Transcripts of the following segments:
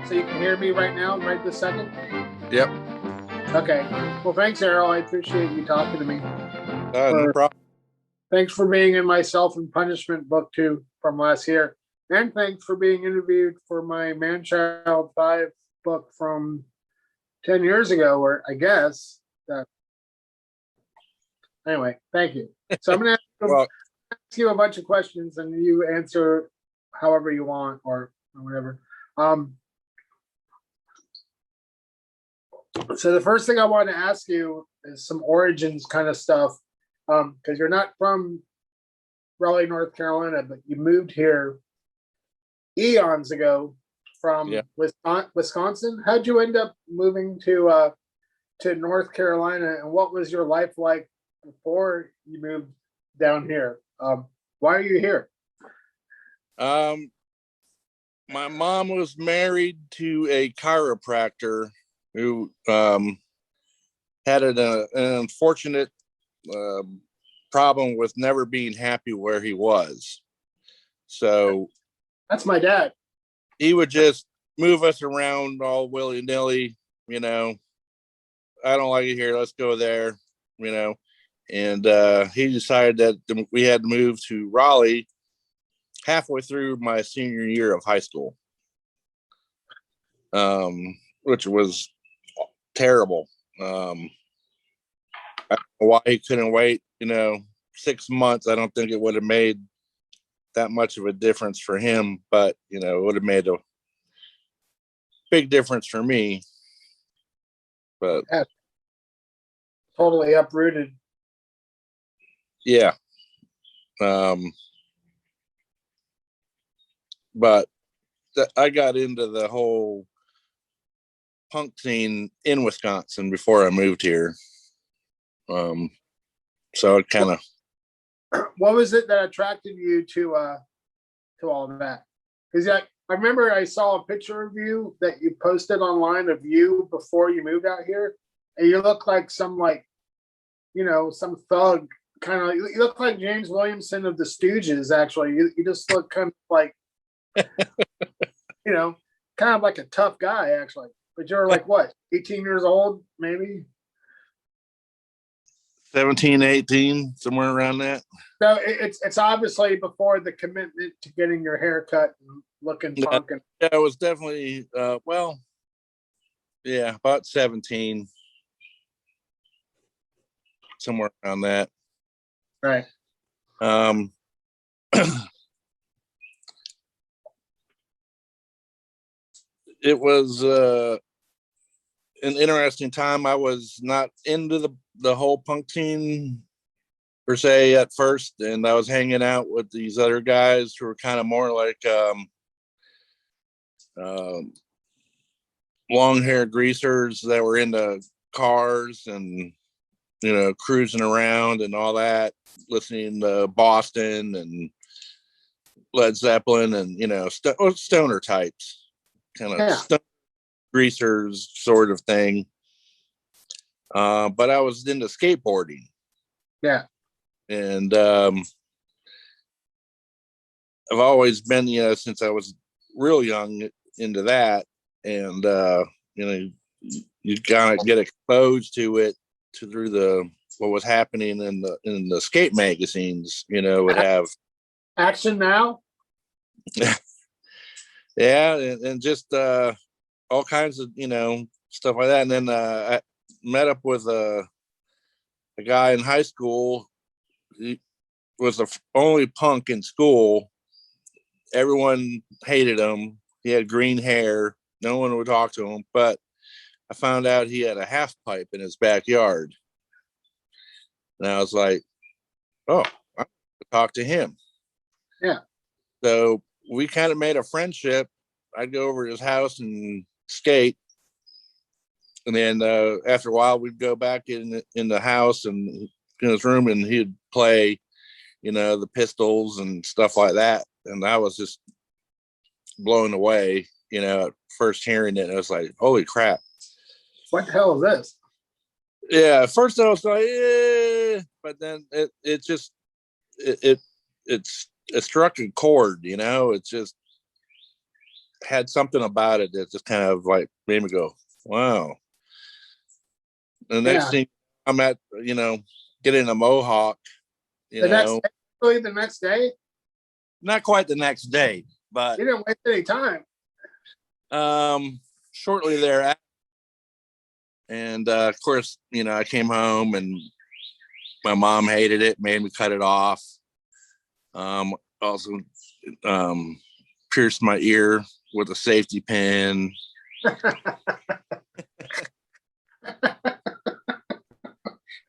So you can hear me right now, right this second? Yep. Okay. Well, thanks, Errol. I appreciate you talking to me. No problem. Thanks for being in my Self Empunishment book, too, from last year. And thanks for being interviewed for my Man-Child 5 book from 10 years ago, or I guess. Anyway, thank you. So I'm going to ask you a bunch of questions, and you answer however you want or whatever. So the first thing I want to ask you is some origins kind of stuff, because you're not from Raleigh, North Carolina, but you moved here eons ago from Wisconsin. How'd you end up moving to North Carolina, and what was your life like before you moved down here? Why are you here? My mom was married to a chiropractor who had an unfortunate problem with never being happy where he was. So that's my dad. He would just move us around all willy-nilly, you know. I don't like it here, let's go there, you know. And he decided that we had to move to Raleigh halfway through my senior year of high school, which was terrible. I don't know why he couldn't wait, 6 months. I don't think it would have made that much of a difference for him, but it would have made a big difference for me. But totally uprooted. Yeah. But I got into the whole punk scene in Wisconsin before I moved here. So it kind of. What was it that attracted you to all of that? Because I remember I saw a picture of you that you posted online of you before you moved out here, and you look like some some thug kind of. You look like James Williamson of the Stooges. Actually, you just look kind of like, kind of like a tough guy actually. But you're like what, 18 years old, maybe? 17, 18, somewhere around that. So it's obviously before the commitment to getting your hair cut and looking punk. Yeah, it was definitely, about 17. Somewhere around that. Right. It was an interesting time. I was not into the whole punk scene per se at first, and I was hanging out with these other guys who were kind of more like long hair greasers that were into cars and cruising around and all that, listening to Boston and Led Zeppelin and stoner types, kind of stoner greasers sort of thing. But I was into skateboarding. Yeah. And I've always been, since I was real young, into that. And you kind of get exposed to it through what was happening in the skate magazines. Would have Action Now. Yeah, and just all kinds of stuff like that. And then I met up with a guy in high school. He was the only punk in school. Everyone hated him. He had green hair. No one would talk to him. But I found out he had a half pipe in his backyard. And I was like, oh, I'm going to talk to him. Yeah. So we kind of made a friendship. I'd go over to his house and skate. And then after a while, we'd go back in the house and in his room, and he'd play, the Pistols and stuff like that. And I was just blown away, at first hearing it. I was like, holy crap. What the hell is this? Yeah, at first I was like, but then it struck a chord, It's just, had something about it that just kind of like made me go, wow. The next thing I'm at, getting a mohawk, Next day, really the next day? Not quite the next day, but you didn't waste any time. Shortly thereafter. And of course, I came home and my mom hated it, made me cut it off. Also pierced my ear with a safety pin.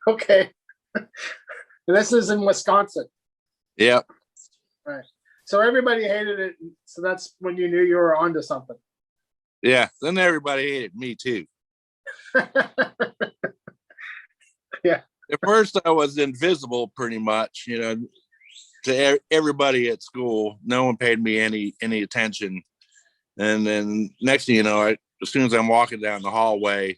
Okay. And this is in Wisconsin. Yep. Right. So everybody hated it. So that's when you knew you were onto something. Yeah. Then everybody hated me too. Yeah. At first I was invisible pretty much, to everybody at school. No one paid me any attention. And then next thing you know, as soon as I'm walking down the hallway,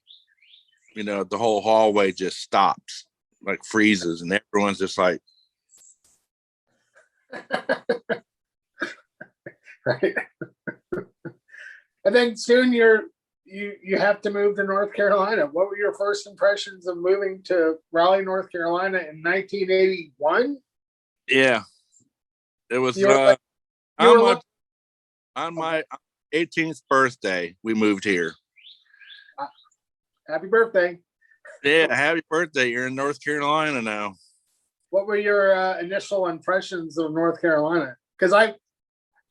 the whole hallway just stops, like freezes, and everyone's just like, right. And then soon you have to move to North Carolina. What were your first impressions of moving to Raleigh, North Carolina in 1981? Yeah, it was on my 18th birthday. We moved here. Happy birthday. Yeah, happy birthday. You're in North Carolina now. What were your initial impressions of North Carolina? Because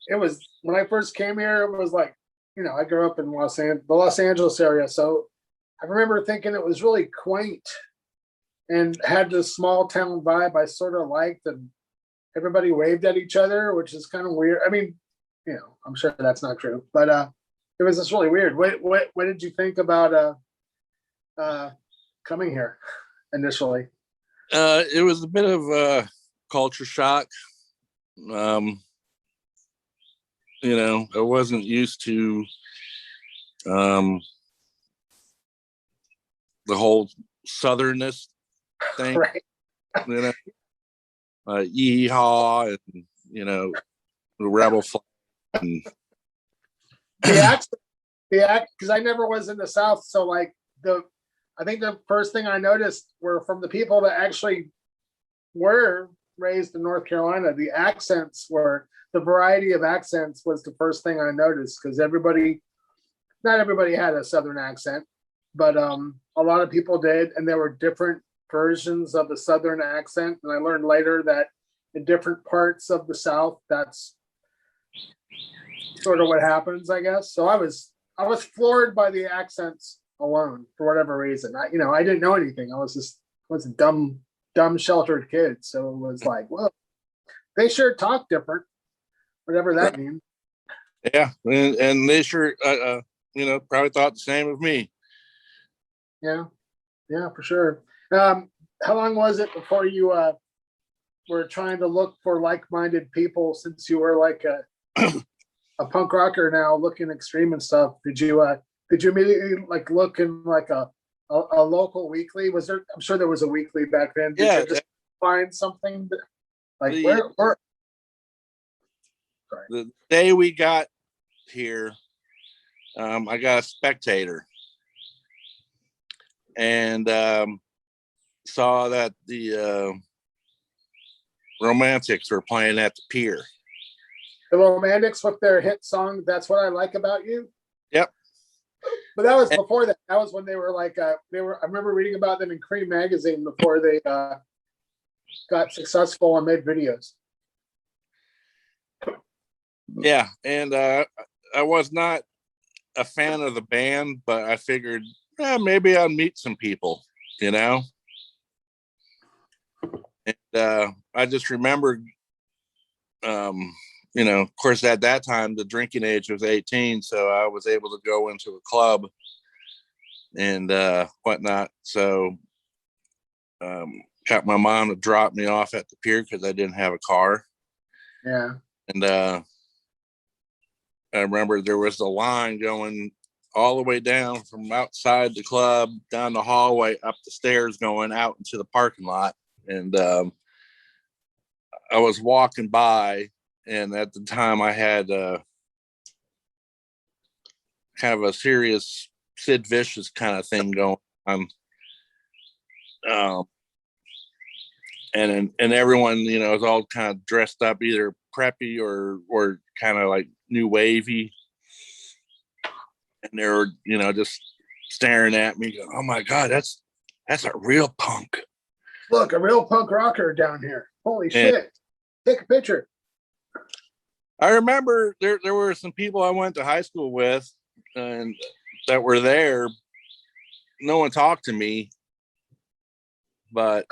it was when I first came here, it was like, I grew up in the Los Angeles area. So I remember thinking it was really quaint and had this small town vibe I sort of liked, and everybody waved at each other, which is kind of weird. I mean, I'm sure that's not true, but it was just really weird. What did you think about coming here initially? It was a bit of a culture shock. I wasn't used to the whole southernness thing. Right. Yeehaw, and the rebel flag. And the accent, because I never was in the South, so like I think the first thing I noticed were from the people that actually were raised in North Carolina. The variety of accents was the first thing I noticed, because not everybody had a Southern accent, but a lot of people did, and there were different versions of the Southern accent. And I learned later that in different parts of the South, that's sort of what happens, I guess. So I was floored by the accents alone for whatever reason. I didn't know anything. I was a dumb sheltered kid. So it was like, well, they sure talk different, whatever that means. Yeah, and they sure, probably thought the same of me. Yeah, for sure. How long was it before you were trying to look for like-minded people, since you were like a punk rocker now, looking extreme and stuff? Did you immediately like look in like a local weekly? Was there? I'm sure there was a weekly back then. Did you just find something where? Sorry. The day we got here, I got a Spectator, and saw that the Romantics were playing at the pier. The Romantics with their hit song, "That's What I Like About You." Yep. But that was before that. That was when they were like I remember reading about them in Cream magazine before they got successful and made videos. Yeah, and I was not a fan of the band, but I figured maybe I'll meet some people, And I just remembered, of course, at that time, the drinking age was 18, so I was able to go into a club and whatnot. So got my mom to drop me off at the pier because I didn't have a car. Yeah. And I remember there was a line going all the way down from outside the club, down the hallway, up the stairs, going out into the parking lot. And I was walking by, and at the time I had kind of a serious Sid Vicious kind of thing going on. And everyone, you know, is all kind of dressed up, either preppy or kind of like new wavy. And they were, you know, just staring at me, going, "Oh my God, that's a real punk. Look, a real punk rocker down here. Holy shit. Take a picture." I remember there were some people I went to high school with and that were there. No one talked to me, but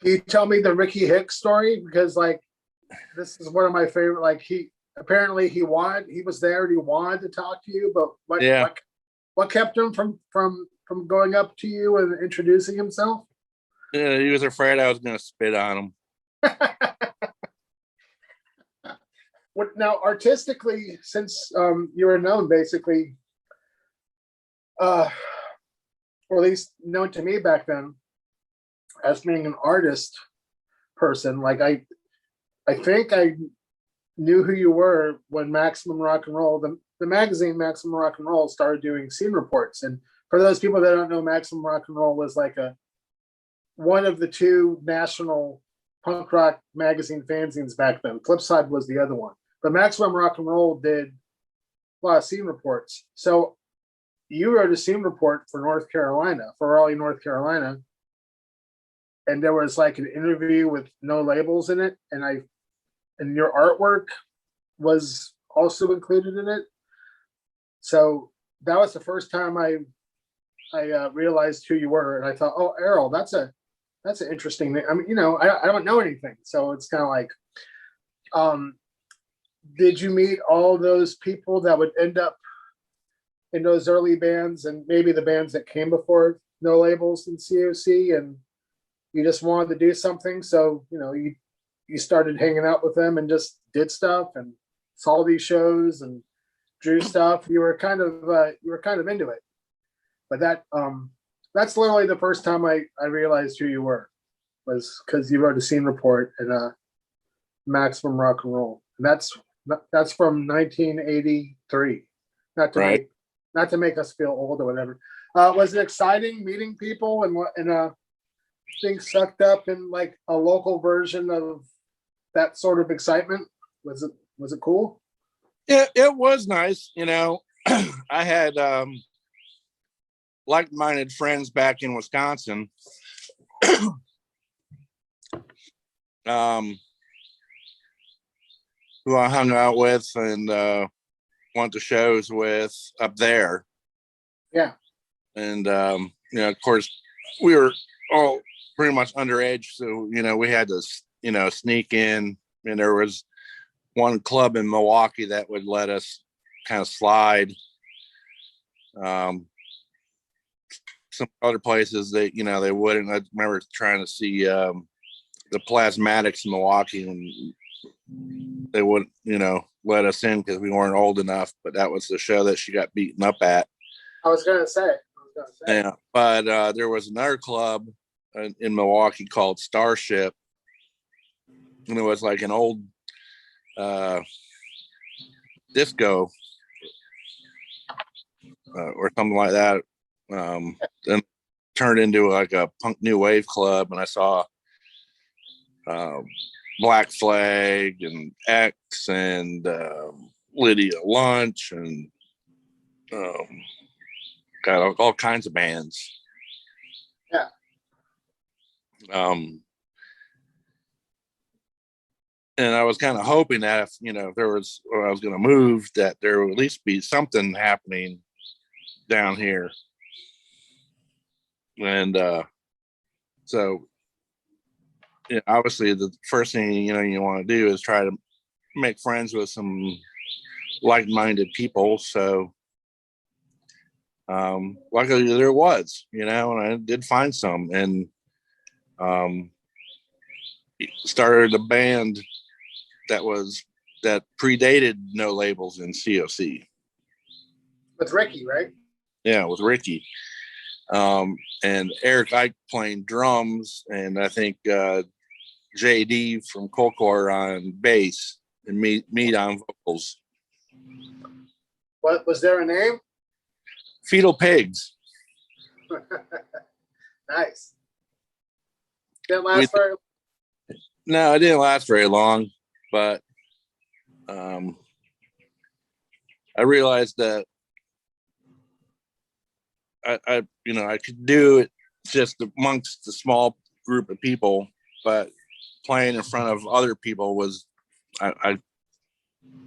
Can you tell me the Ricky Hicks story? Because like, this is one of my favorite. Like, he was there and he wanted to talk to you, but what kept him from going up to you and introducing himself? yeah, he was afraid I was going to spit on him. What now, artistically, since you were known basically, or at least known to me back then as being an artist person, like I think I knew who you were when Maximum Rock and Roll, the magazine Maximum Rock and Roll, started doing scene reports. And for those people that don't know, Maximum Rock and Roll was like one of the two national punk rock magazine fanzines back then. Flipside was the other one. But Maximum Rock and Roll did a lot of scene reports. So you wrote a scene report for Raleigh, North Carolina. And there was like an interview with No Labels in it. And your artwork was also included in it. So that was the first time I realized who you were. And I thought, oh, Errol, that's an interesting name. I mean, you know, I don't know anything. So it's kind of like, did you meet all those people that would end up in those early bands and maybe the bands that came before No Labels and COC, and you just wanted to do something? So, you know, you started hanging out with them and just did stuff and saw these shows and drew stuff. You were kind of into it. But that's literally the first time I realized who you were, was because you wrote a scene report in Maximum Rock and Roll. And that's from 1983. Not to make us feel old or whatever. Was it exciting meeting people and being sucked up in like a local version of that sort of excitement? Was it cool? Yeah, it was nice. You know, I had like-minded friends back in Wisconsin. Who I hung out with and went to shows with up there. Yeah. And you know, of course, we were all pretty much underage, so you know, we had to, you know, sneak in. And there was one club in Milwaukee that would let us kind of slide. Some other places that, you know, they wouldn't. I remember trying to see the Plasmatics in Milwaukee, and they wouldn't, you know, let us in because we weren't old enough. But that was the show that she got beaten up at. I was gonna say. Yeah, but there was another club in Milwaukee called Starship, and it was like an old disco or something like that. Then turned into like a punk new wave club, and I saw Black Flag and X and Lydia Lunch and got all kinds of bands. Yeah. And I was kind of hoping that if, you know, if there was, or I was going to move, that there would at least be something happening down here. And so, you know, obviously the first thing, you know, you want to do is try to make friends with some like-minded people. So luckily there was, you know, and I did find some, and started a band that predated No Labels in COC. With Ricky, right? Yeah, with Ricky. And Eric Ike playing drums, and I think JD from Colcor on bass, and me on vocals. What was there a name? Fetal Pigs. Nice. Didn't last very. No, it didn't last very long, but I realized that I could do it just amongst a small group of people, but playing in front of other people was I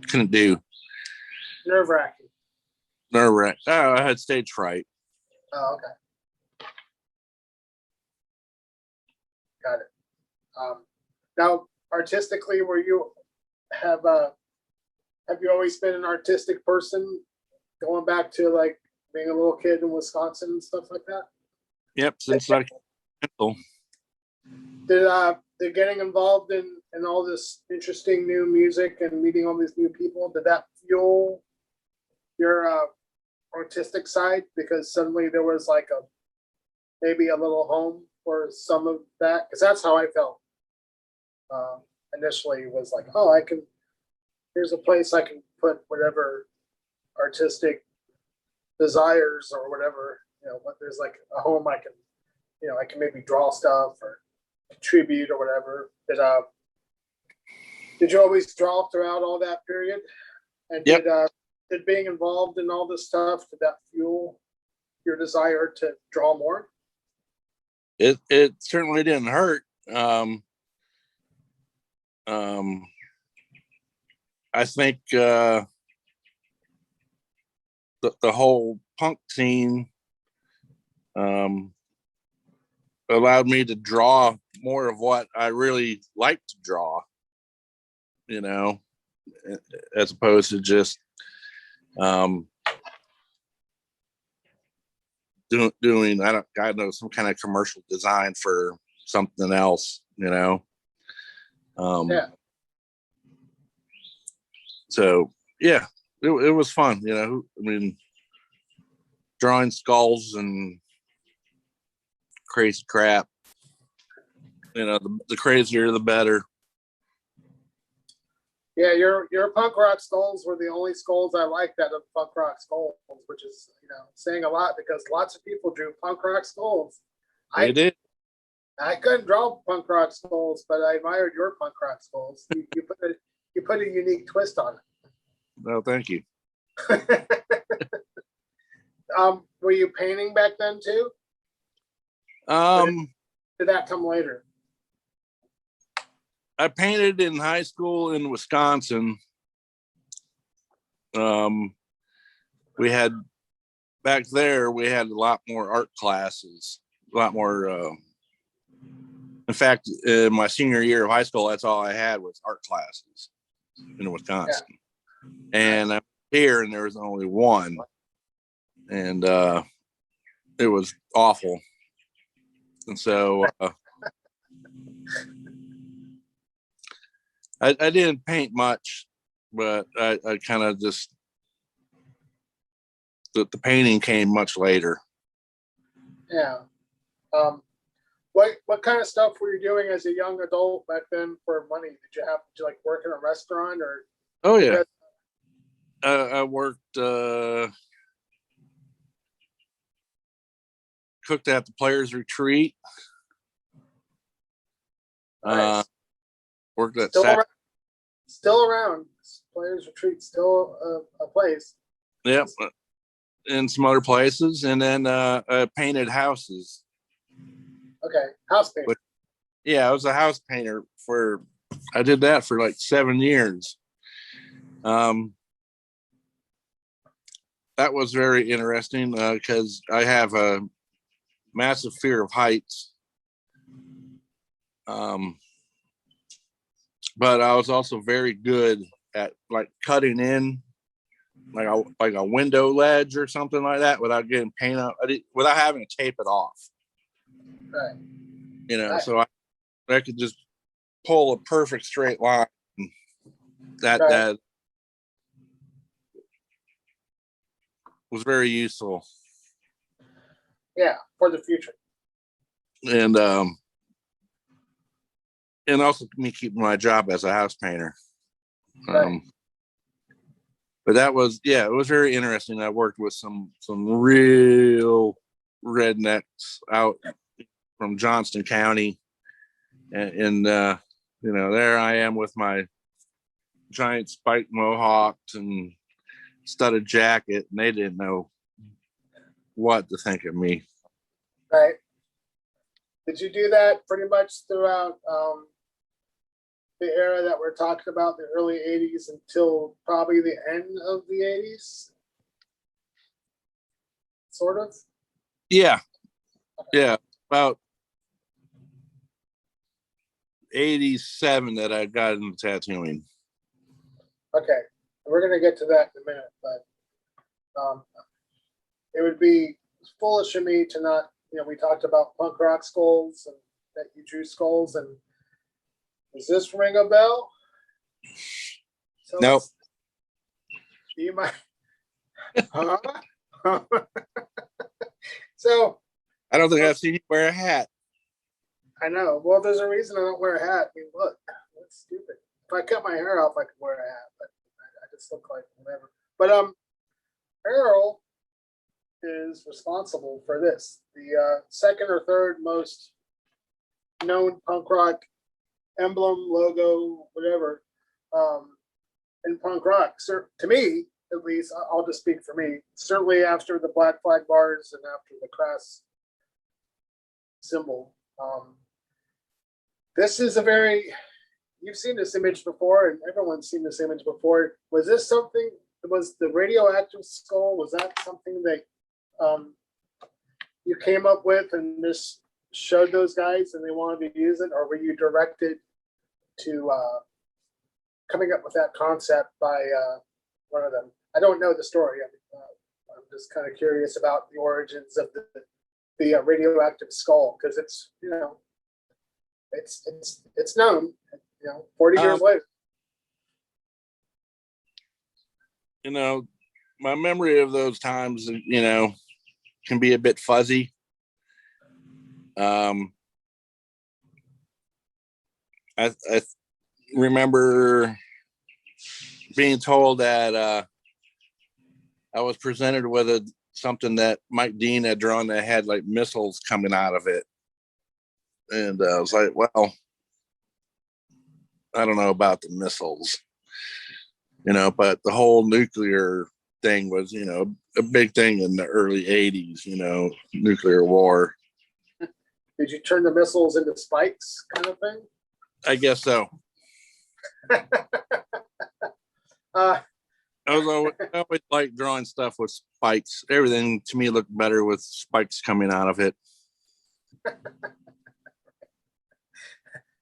couldn't do. Nerve-wracking. Nerve-wracking. Oh, I had stage fright. Oh, okay. Got it. Now, artistically, have you always been an artistic person, going back to like being a little kid in Wisconsin and stuff like that? Yep, since I Did getting involved in all this interesting new music and meeting all these new people, did that fuel your artistic side? Because suddenly there was like maybe a little home for some of that, because that's how I felt initially, was like, oh, here's a place I can put whatever artistic desires or whatever, but there's like a home I can maybe draw stuff or contribute or whatever. Did you always draw throughout all that period? And yep. Did being involved in all this stuff, did that fuel your desire to draw more? It certainly didn't hurt. I think the whole punk scene allowed me to draw more of what I really like to draw, as opposed to just doing God knows, some kind of commercial design for something else, Yeah. So yeah, it was fun, I mean, drawing skulls and crazy crap, the crazier the better. Yeah, your punk rock skulls were the only skulls I liked out of punk rock skulls, which is saying a lot, because lots of people drew punk rock skulls. I did. I couldn't draw punk rock skulls, but I admired your punk rock skulls. You put a unique twist on it. No, thank you. Were you painting back then too? Did that come later? I painted in high school in Wisconsin. We had a lot more art classes, a lot more. In fact, in my senior year of high school, that's all I had was art classes in Wisconsin. Yeah. And I'm here, and there was only one, and it was awful. And so I didn't paint much, but I kind of just the painting came much later. Yeah. What kind of stuff were you doing as a young adult back then for money? Did you like work in a restaurant or? Oh yeah. I worked, cooked at the Players Retreat. Nice. Worked at still around. Players Retreat, still a place. Yep, and some other places, and then I painted houses. Okay, house painter. Yeah, I was a house painter I did that for like 7 years. That was very interesting because I have a massive fear of heights. But I was also very good at like cutting in like a window ledge or something like that without getting paint up, without having to tape it off. Right. Right. So I could just pull a perfect straight line. That was very useful. Yeah, for the future. And also me keeping my job as a house painter. Right. But that was, yeah, it was very interesting. I worked with some real rednecks out from Johnston County, and you know, there I am with my giant spiked mohawks and studded jacket, and they didn't know what to think of me. Right. Did you do that pretty much throughout the era that we're talking about, the early 80s until probably the end of the 80s? Sort of? Yeah. Yeah. About 87 that I got into tattooing. Okay. We're going to get to that in a minute, but it would be foolish of me to not, you know, we talked about punk rock skulls and that you drew skulls, and does this ring a bell? So Nope. You might. Huh? So I don't think I've seen you wear a hat. I know. Well, there's a reason I don't wear a hat. I mean, look, that's stupid. If I cut my hair off, I could wear a hat, but I just look like whatever. But Errol is responsible for this. The second or third most known punk rock emblem, logo, whatever, in punk rock. So, to me, at least, I'll just speak for me. Certainly after the Black Flag bars and after the Crass symbol. This is a very, you've seen this image before, and everyone's seen this image before. Was this something, was the radioactive skull, was that something that you came up with and just showed those guys and they wanted to use it, or were you directed to coming up with that concept by one of them? I don't know the story. I'm just kind of curious about the origins of the radioactive skull, because it's, you know, it's known, you know, 40 years later. You know, my memory of those times, you know, can be a bit fuzzy. I remember being told that I was presented with something that Mike Dean had drawn that had like missiles coming out of it. And I was like, well, I don't know about the missiles, you know, but the whole nuclear thing was, you know, a big thing in the early 80s, you know, nuclear war. Did you turn the missiles into spikes kind of thing? I guess so. I always liked drawing stuff with spikes. Everything to me looked better with spikes coming out of it.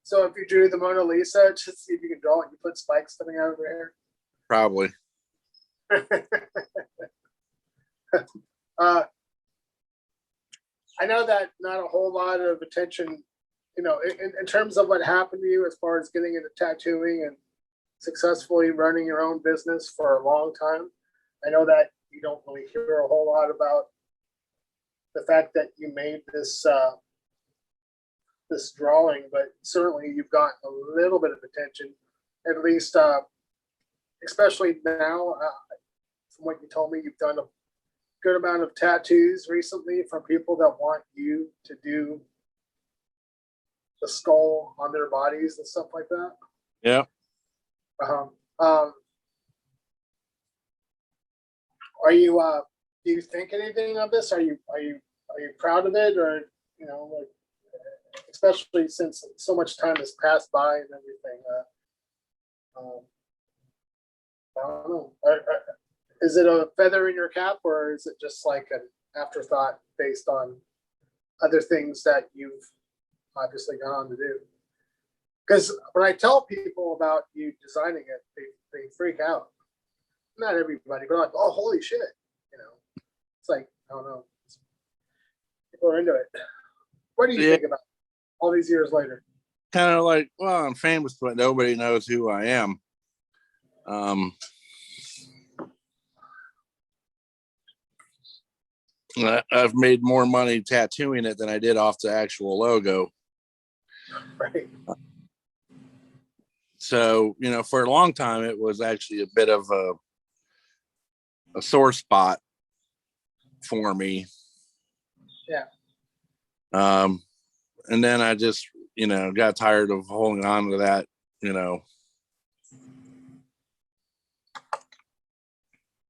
So if you drew the Mona Lisa, just see if you can draw it, you put spikes coming out of her hair? Probably. I know that not a whole lot of attention, you know, in terms of what happened to you as far as getting into tattooing and successfully running your own business for a long time. I know that you don't really hear a whole lot about the fact that you made this this drawing, but certainly you've gotten a little bit of attention, at least, especially now. From what you told me, you've done a good amount of tattoos recently from people that want you to do the skull on their bodies and stuff like that. Yeah. Are you do you think anything of this? Are you proud of it, or, you know, like, especially since so much time has passed by and everything? I don't know. Is it a feather in your cap, or is it just like an afterthought based on other things that you've obviously gone on to do? Because when I tell people about you designing it, they freak out. Not everybody, but like, oh, holy shit. You know, it's like, I don't know. People are into it. What do you think about it all these years later? Kind of like, well, I'm famous, but nobody knows who I am. I've made more money tattooing it than I did off the actual logo. Right. So, you know, for a long time, it was actually a bit of a a sore spot for me. Yeah. And then I just, got tired of holding on to that,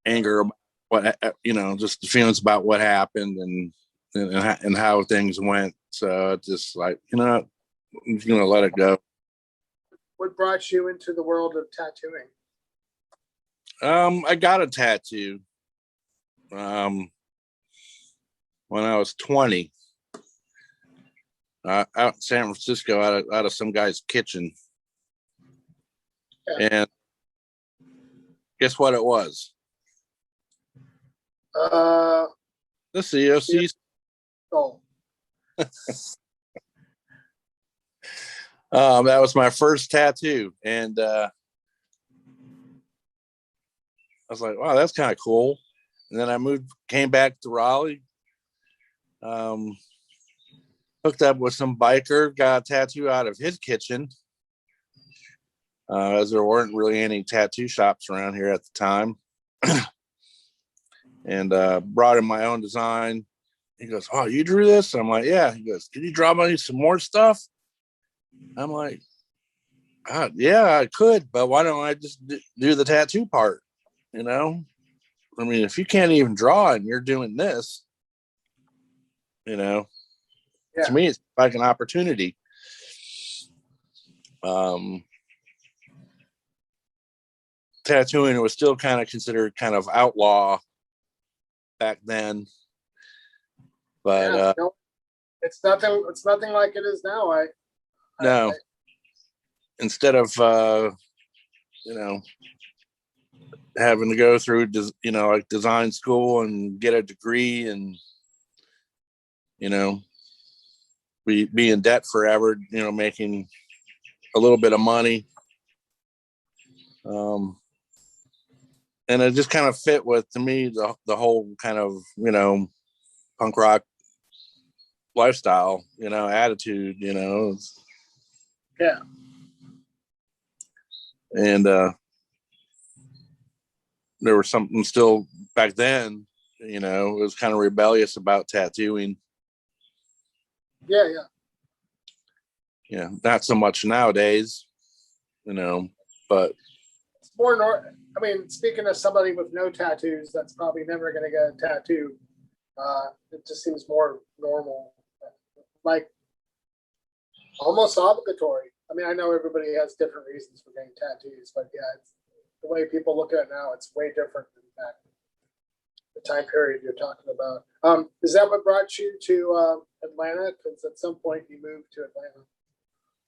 anger about what, just the feelings about what happened and how things went. So it's just like, I'm just going to let it go. What brought you into the world of tattooing? I got a tattoo when I was 20 out in San Francisco out of some guy's kitchen. Yeah. And guess what it was? The COC skull. That was my first tattoo, and I was like, wow, that's kind of cool. And then I came back to Raleigh, hooked up with some biker, got a tattoo out of his kitchen, as there weren't really any tattoo shops around here at the time. And brought in my own design. He goes, oh, you drew this? I'm like, yeah. He goes, can you draw me some more stuff? I'm like, yeah, I could, but why don't I just do the tattoo part? I mean, if you can't even draw and you're doing this, yeah. To me, it's like an opportunity. Tattooing was still kind of considered kind of outlaw back then, but it's nothing like it is now. Instead of having to go through like design school and get a degree and be in debt forever, making a little bit of money, and it just kind of fit with, to me, the whole kind of punk rock lifestyle, attitude, yeah. And there was something still back then, it was kind of rebellious about tattooing. Yeah. Not so much nowadays, but it's more speaking of somebody with no tattoos, that's probably never going to get a tattoo. It just seems more normal, like almost obligatory. I know everybody has different reasons for getting tattoos, but yeah, it's the way people look at it now. It's way different than back the time period you're talking about. Is that what brought you to Atlanta? Because at some point you moved to Atlanta.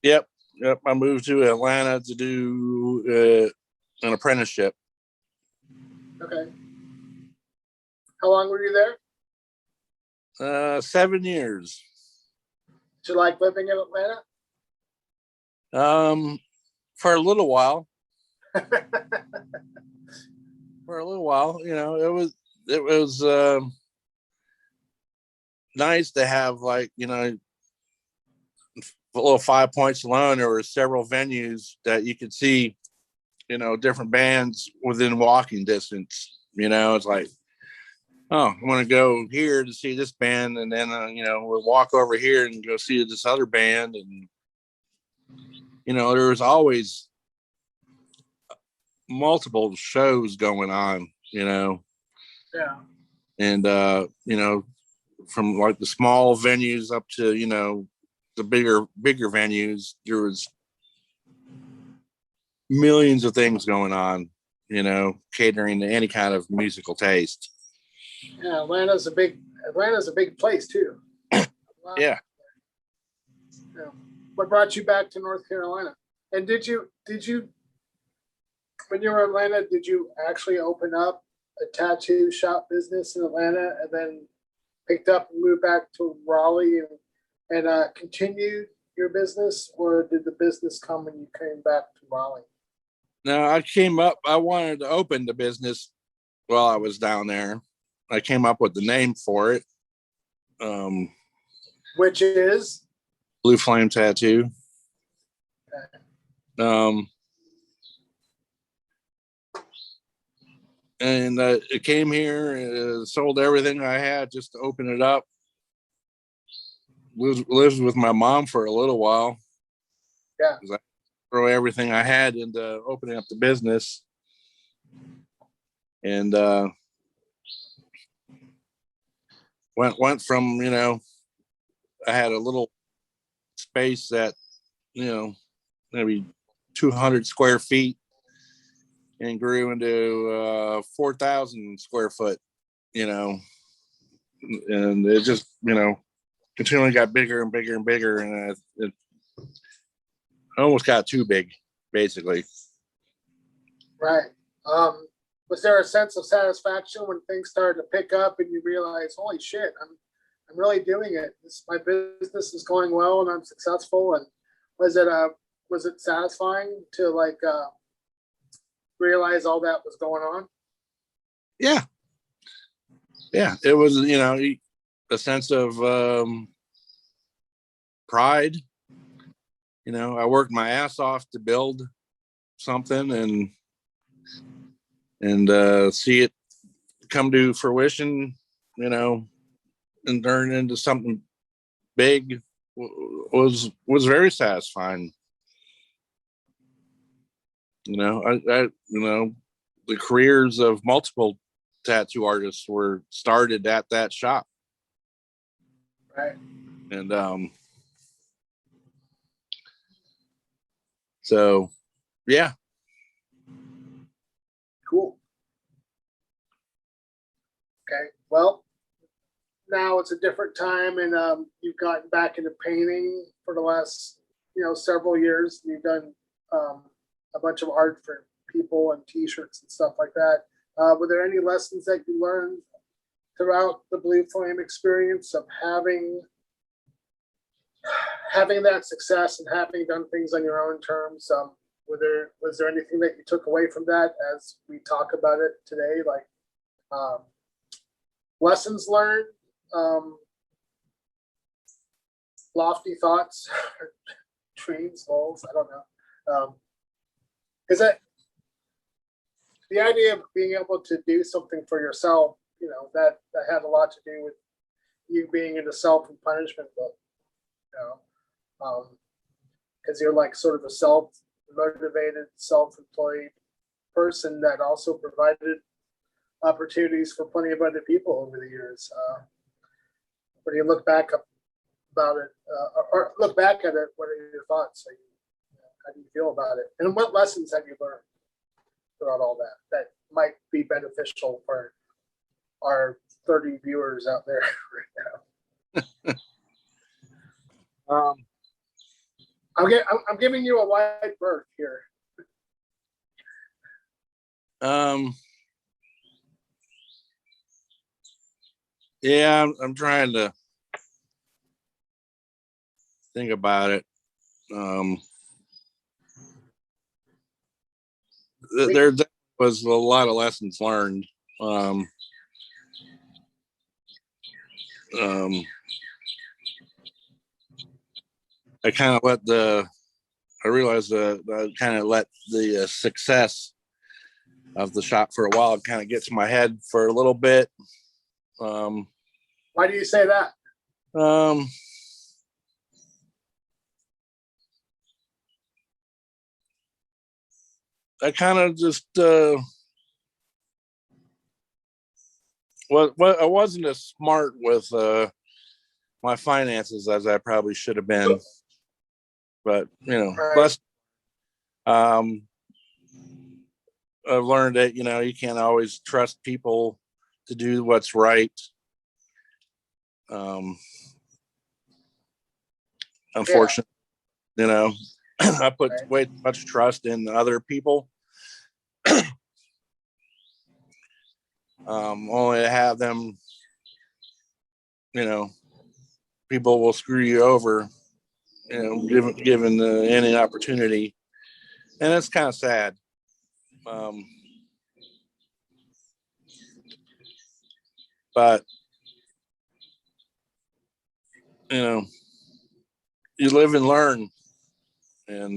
Yep. I moved to Atlanta to do an apprenticeship. Okay. How long were you there? 7 years. Did you like living in Atlanta? For a little while. For a little while, it was nice to have, like, a little 5 Points alone. There were several venues that you could see, different bands within walking distance. It's like, oh, I want to go here to see this band, and then we'll walk over here and go see this other band. And there was always multiple shows going on, Yeah. And from like the small venues up to the bigger venues, there was millions of things going on, catering to any kind of musical taste. Yeah, Atlanta's a big place too. Yeah. What brought you back to North Carolina? And did you when you were in Atlanta, did you actually open up a tattoo shop business in Atlanta and then picked up and moved back to Raleigh and continued your business, or did the business come when you came back to Raleigh? No, I wanted to open the business while I was down there. I came up with the name for it. Which is? Blue Flame Tattoo. Okay. and it came here, sold everything I had just to open it up. Lived with my mom for a little while. Yeah. I throw everything I had into opening up the business, and went from, you know, I had a little space that, you know, maybe 200 square feet, and grew into 4,000 square foot, you know, and it just, you know, continually got bigger and bigger and bigger, and it almost got too big, basically. Right. Was there a sense of satisfaction when things started to pick up and you realize, holy shit, I'm really doing it. My business is going well and I'm successful? And was it satisfying to like realize all that was going on? Yeah. It was, you know, a sense of pride. You know, I worked my ass off to build something and see it come to fruition, you know, and turn into something big was very satisfying. You know, I you know, the careers of multiple tattoo artists were started at that shop. Right. And so yeah. Cool. Okay. Well, now it's a different time, and you've gotten back into painting for the last, you know, several years. You've done a bunch of art for people and T-shirts and stuff like that. Were there any lessons that you learned throughout the Blue Flame experience of having that success and having done things on your own terms? Was there anything that you took away from that as we talk about it today, like lessons learned, lofty thoughts, dreams, goals? I don't know. Because the idea of being able to do something for yourself, you know, that had a lot to do with you being in the Self Empunishment book, you know, because you're like sort of a self-motivated, self-employed person that also provided opportunities for plenty of other people over the years. When you look back about it, or look back at it, what are your thoughts? Like, how do you feel about it? And what lessons have you learned throughout all that might be beneficial for our 30 viewers out there right now? I'm giving you a wide berth here. Yeah, I'm trying to think about it. There was a lot of lessons learned. I kind of I realized that I kind of let the success of the shop for a while kind of get to my head for a little bit. Why do you say that? I kind of just I wasn't as smart with my finances as I probably should have been, but you know, Right. I've learned that, you know, you can't always trust people to do what's right. Unfortunately, you know, I put way too much trust in other people. Only to have them, you know, people will screw you over, you know, given any opportunity, and it's kind of sad. But you know, you live and learn, and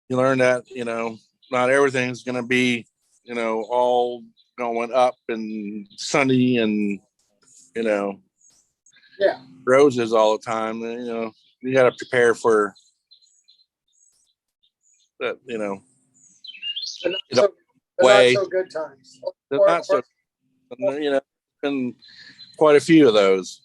you learn that, you know, not everything's going to be all going up and sunny and, Yeah. roses all the time. You got to prepare for that, The not You so, know, the not way. so good times. They're not so, been quite a few of those.